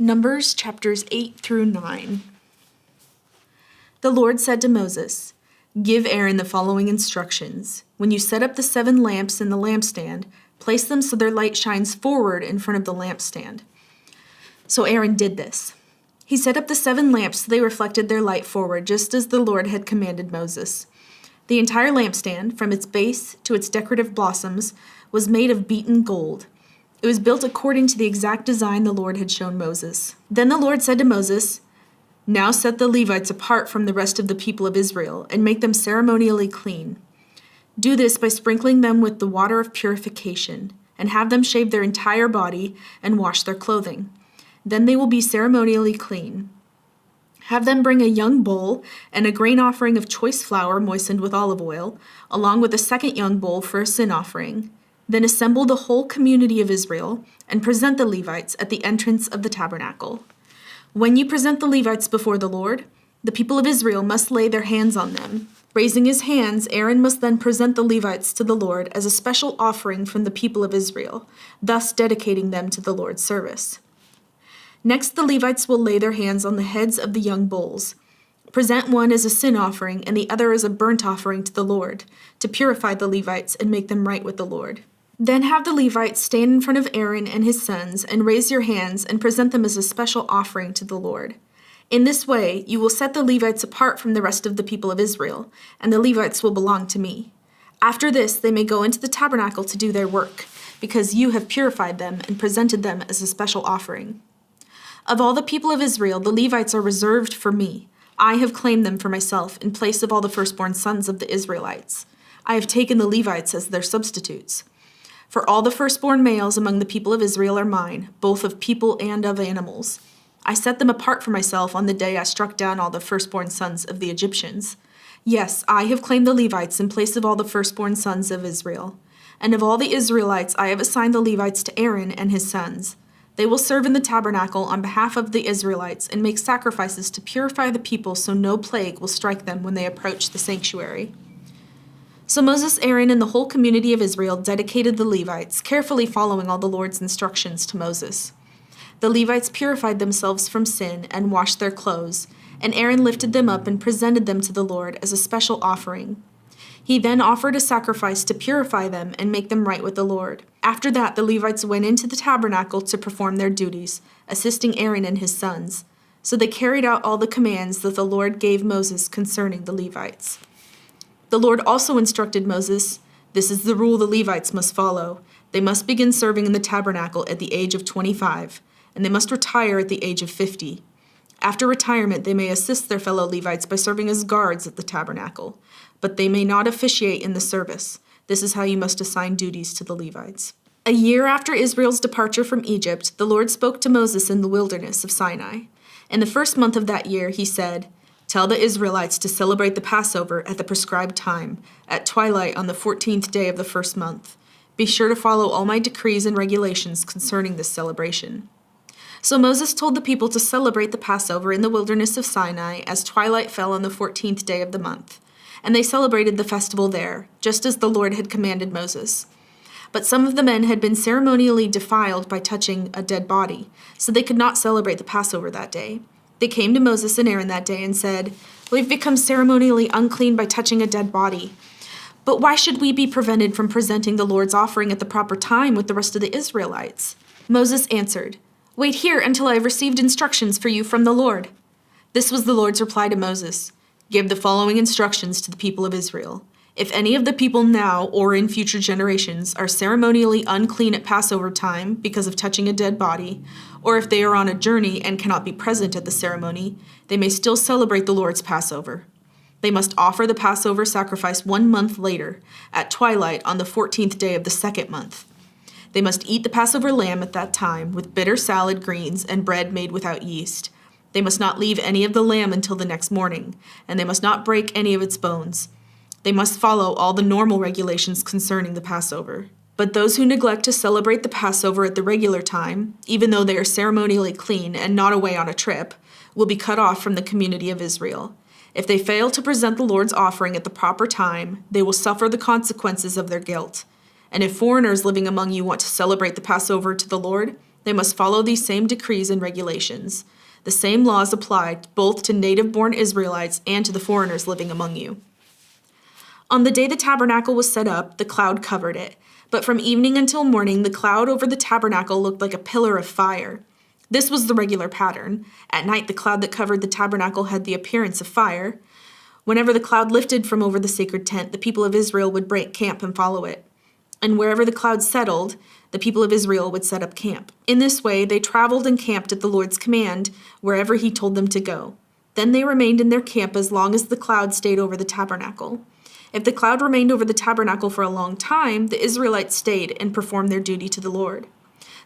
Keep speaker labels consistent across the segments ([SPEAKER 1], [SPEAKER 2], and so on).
[SPEAKER 1] Numbers chapters 8 through 9. The Lord said to Moses, "Give Aaron the following instructions. When you set up the 7 lamps in the lampstand, place them so their light shines forward in front of the lampstand." So Aaron did this. He set up the 7 lamps so they reflected their light forward, just as the Lord had commanded Moses. The entire lampstand, from its base to its decorative blossoms, was made of beaten gold. It was built according to the exact design the Lord had shown Moses. Then the Lord said to Moses, "Now set the Levites apart from the rest of the people of Israel and make them ceremonially clean. Do this by sprinkling them with the water of purification, and have them shave their entire body and wash their clothing. Then they will be ceremonially clean. Have them bring a young bull and a grain offering of choice flour moistened with olive oil, along with a second young bull for a sin offering. Then assemble the whole community of Israel and present the Levites at the entrance of the tabernacle. When you present the Levites before the Lord, the people of Israel must lay their hands on them. Raising his hands, Aaron must then present the Levites to the Lord as a special offering from the people of Israel, thus dedicating them to the Lord's service. Next, the Levites will lay their hands on the heads of the young bulls. Present one as a sin offering and the other as a burnt offering to the Lord, to purify the Levites and make them right with the Lord. Then have the Levites stand in front of Aaron and his sons and raise your hands and present them as a special offering to the Lord. In this way, you will set the Levites apart from the rest of the people of Israel, and the Levites will belong to me. After this, they may go into the tabernacle to do their work, because you have purified them and presented them as a special offering. Of all the people of Israel, the Levites are reserved for me. I have claimed them for myself in place of all the firstborn sons of the Israelites. I have taken the Levites as their substitutes. For all the firstborn males among the people of Israel are mine, both of people and of animals. I set them apart for myself on the day I struck down all the firstborn sons of the Egyptians. Yes, I have claimed the Levites in place of all the firstborn sons of Israel. And of all the Israelites, I have assigned the Levites to Aaron and his sons. They will serve in the tabernacle on behalf of the Israelites and make sacrifices to purify the people so no plague will strike them when they approach the sanctuary." So Moses, Aaron, and the whole community of Israel dedicated the Levites, carefully following all the Lord's instructions to Moses. The Levites purified themselves from sin and washed their clothes, and Aaron lifted them up and presented them to the Lord as a special offering. He then offered a sacrifice to purify them and make them right with the Lord. After that, the Levites went into the tabernacle to perform their duties, assisting Aaron and his sons. So they carried out all the commands that the Lord gave Moses concerning the Levites. The Lord also instructed Moses, "This is the rule the Levites must follow. They must begin serving in the tabernacle at the age of 25, and they must retire at the age of 50. After retirement, they may assist their fellow Levites by serving as guards at the tabernacle, but they may not officiate in the service. This is how you must assign duties to the Levites." A year after Israel's departure from Egypt, the Lord spoke to Moses in the wilderness of Sinai. In the first month of that year, he said, "Tell the Israelites to celebrate the Passover at the prescribed time, at twilight on the 14th day of the first month. Be sure to follow all my decrees and regulations concerning this celebration." So Moses told the people to celebrate the Passover in the wilderness of Sinai as twilight fell on the 14th day of the month. And they celebrated the festival there, just as the Lord had commanded Moses. But some of the men had been ceremonially defiled by touching a dead body, so they could not celebrate the Passover that day. They came to Moses and Aaron that day and said, "We've become ceremonially unclean by touching a dead body. But why should we be prevented from presenting the Lord's offering at the proper time with the rest of the Israelites?" Moses answered, "Wait here until I have received instructions for you from the Lord." This was the Lord's reply to Moses, "Give the following instructions to the people of Israel. If any of the people now or in future generations are ceremonially unclean at Passover time because of touching a dead body, or if they are on a journey and cannot be present at the ceremony, they may still celebrate the Lord's Passover. They must offer the Passover sacrifice 1 month later, at twilight on the 14th day of the second month. They must eat the Passover lamb at that time with bitter salad greens and bread made without yeast. They must not leave any of the lamb until the next morning, and they must not break any of its bones. They must follow all the normal regulations concerning the Passover. But those who neglect to celebrate the Passover at the regular time, even though they are ceremonially clean and not away on a trip, will be cut off from the community of Israel. If they fail to present the Lord's offering at the proper time, they will suffer the consequences of their guilt. And if foreigners living among you want to celebrate the Passover to the Lord, They must follow these same decrees and regulations. The same laws apply both to native-born Israelites and to the foreigners living among you. On the day the tabernacle was set up, the cloud covered it. But from evening until morning, the cloud over the tabernacle looked like a pillar of fire. This was the regular pattern. At night, the cloud that covered the tabernacle had the appearance of fire. Whenever the cloud lifted from over the sacred tent, the people of Israel would break camp and follow it. And wherever the cloud settled, the people of Israel would set up camp. In this way, they traveled and camped at the Lord's command, wherever he told them to go. Then they remained in their camp as long as the cloud stayed over the tabernacle. If the cloud remained over the tabernacle for a long time, the Israelites stayed and performed their duty to the Lord.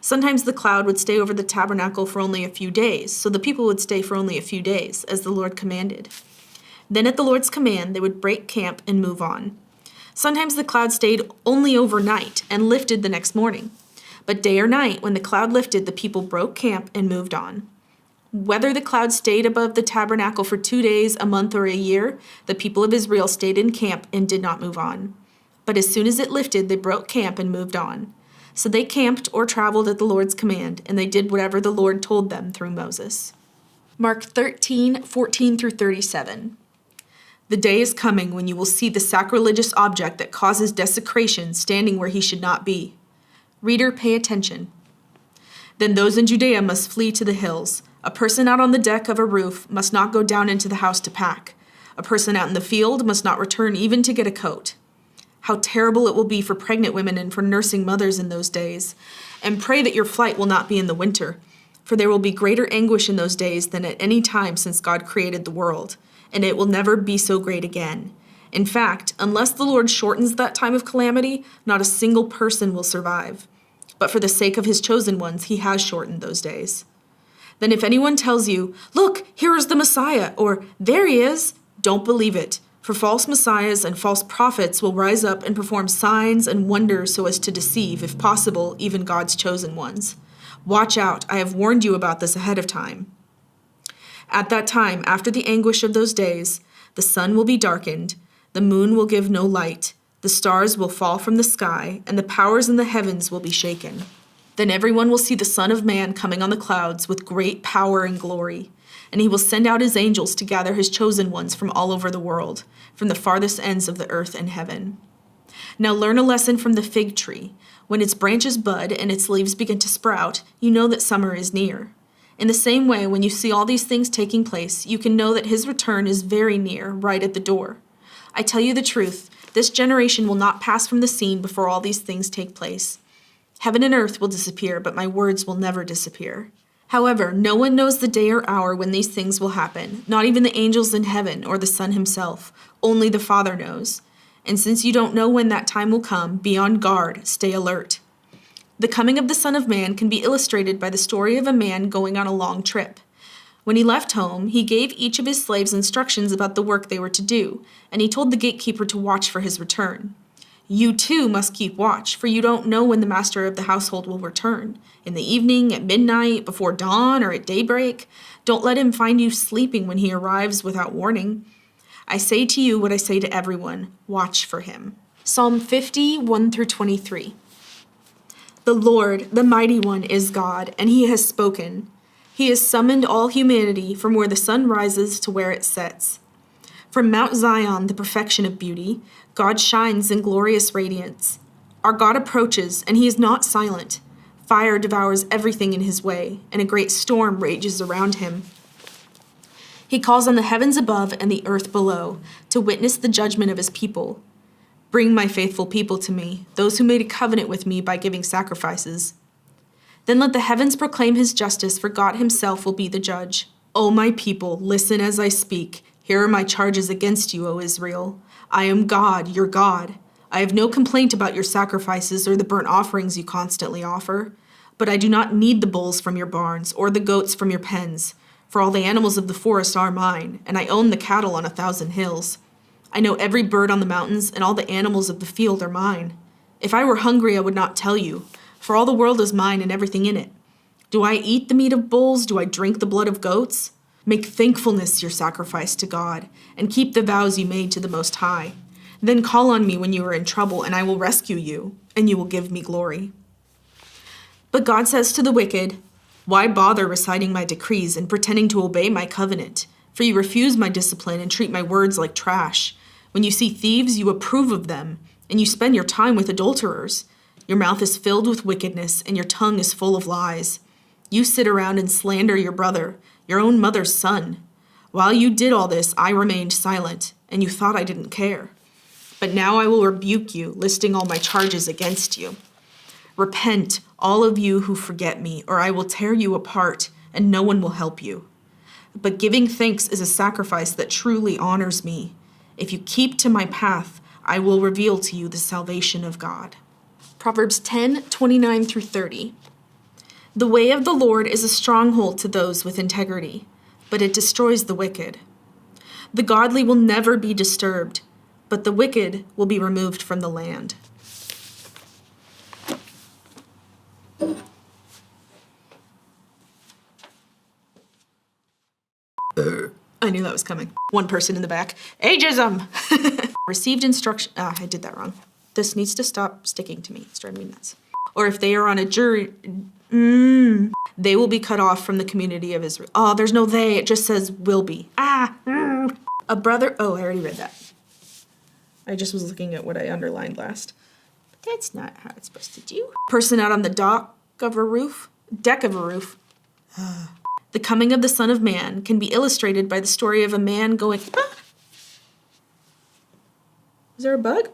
[SPEAKER 1] Sometimes the cloud would stay over the tabernacle for only a few days, so the people would stay for only a few days, as the Lord commanded. Then at the Lord's command, they would break camp and move on. Sometimes the cloud stayed only overnight and lifted the next morning. But day or night, when the cloud lifted, the people broke camp and moved on. Whether the cloud stayed above the tabernacle for 2 days, a month, or a year, the people of Israel stayed in camp and did not move on. But as soon as it lifted, they broke camp and moved on. So they camped or traveled at the Lord's command, and they did whatever the Lord told them through Moses. Mark 13:14-37. The day is coming when you will see the sacrilegious object that causes desecration standing where he should not be. Reader, pay attention. Then those in Judea must flee to the hills. A person out on the deck of a roof must not go down into the house to pack. A person out in the field must not return even to get a coat. How terrible it will be for pregnant women and for nursing mothers in those days. And pray that your flight will not be in the winter, for there will be greater anguish in those days than at any time since God created the world, and it will never be so great again. In fact, unless the Lord shortens that time of calamity, not a single person will survive. But for the sake of his chosen ones, he has shortened those days. Then if anyone tells you, "Look, here is the Messiah," or "There he is," don't believe it. For false messiahs and false prophets will rise up and perform signs and wonders so as to deceive, if possible, even God's chosen ones. Watch out, I have warned you about this ahead of time. At that time, after the anguish of those days, the sun will be darkened, the moon will give no light, the stars will fall from the sky, and the powers in the heavens will be shaken. Then everyone will see the Son of Man coming on the clouds with great power and glory. And he will send out his angels to gather his chosen ones from all over the world, from the farthest ends of the earth and heaven. Now learn a lesson from the fig tree. When its branches bud and its leaves begin to sprout, you know that summer is near. In the same way, when you see all these things taking place, you can know that his return is very near, right at the door. I tell you the truth, this generation will not pass from the scene before all these things take place. Heaven and earth will disappear, but my words will never disappear. However, no one knows the day or hour when these things will happen, not even the angels in heaven or the Son himself. Only the Father knows. And since you don't know when that time will come, be on guard, stay alert. The coming of the Son of Man can be illustrated by the story of a man going on a long trip. When he left home, he gave each of his slaves instructions about the work they were to do, and he told the gatekeeper to watch for his return. You too must keep watch, for you don't know when the master of the household will return. In the evening, at midnight, before dawn, or at daybreak. Don't let him find you sleeping when he arrives without warning. I say to you what I say to everyone, watch for him. Psalm 50, 1-23. The Lord, the Mighty One, is God, and he has spoken. He has summoned all humanity from where the sun rises to where it sets. From Mount Zion, the perfection of beauty, God shines in glorious radiance. Our God approaches, and he is not silent. Fire devours everything in his way, and a great storm rages around him. He calls on the heavens above and the earth below to witness the judgment of his people. Bring my faithful people to me, those who made a covenant with me by giving sacrifices. Then let the heavens proclaim his justice, for God himself will be the judge. O my people, listen as I speak. Here are my charges against you, O Israel. I am God, your God. I have no complaint about your sacrifices or the burnt offerings you constantly offer. But I do not need the bulls from your barns or the goats from your pens. For all the animals of the forest are mine, and I own the cattle on 1,000 hills. I know every bird on the mountains, and all the animals of the field are mine. If I were hungry, I would not tell you, for all the world is mine and everything in it. Do I eat the meat of bulls? Do I drink the blood of goats? Make thankfulness your sacrifice to God, and keep the vows you made to the Most High. Then call on me when you are in trouble, and I will rescue you, and you will give me glory. But God says to the wicked, "Why bother reciting my decrees and pretending to obey my covenant? For you refuse my discipline and treat my words like trash. When you see thieves, you approve of them, and you spend your time with adulterers. Your mouth is filled with wickedness, and your tongue is full of lies. You sit around and slander your brother, your own mother's son. While you did all this, I remained silent, and you thought I didn't care. But now I will rebuke you, listing all my charges against you. Repent, all of you who forget me, or I will tear you apart, and no one will help you. But giving thanks is a sacrifice that truly honors me. If you keep to my path, I will reveal to you the salvation of God." Proverbs 10:29 through 30. The way of the Lord is a stronghold to those with integrity, but it destroys the wicked. The godly will never be disturbed, but the wicked will be removed from the land. I knew that was coming. One person in the back. Ageism! Received instruction. I did that wrong. This needs to stop sticking to me. It's driving me nuts. Or if they are on a jury, they will be cut off from the community of Israel. Oh, there's no they. It just says will be. A brother. Oh, I already read that. I just was looking at what I underlined last. But that's not how it's supposed to do. Person out on the deck of a roof. The coming of the Son of Man can be illustrated by the story of a man going, ah! Was there a bug?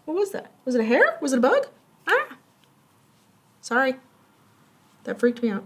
[SPEAKER 1] What was that? Was it a hair? Was it a bug? Ah! Sorry. That freaked me out.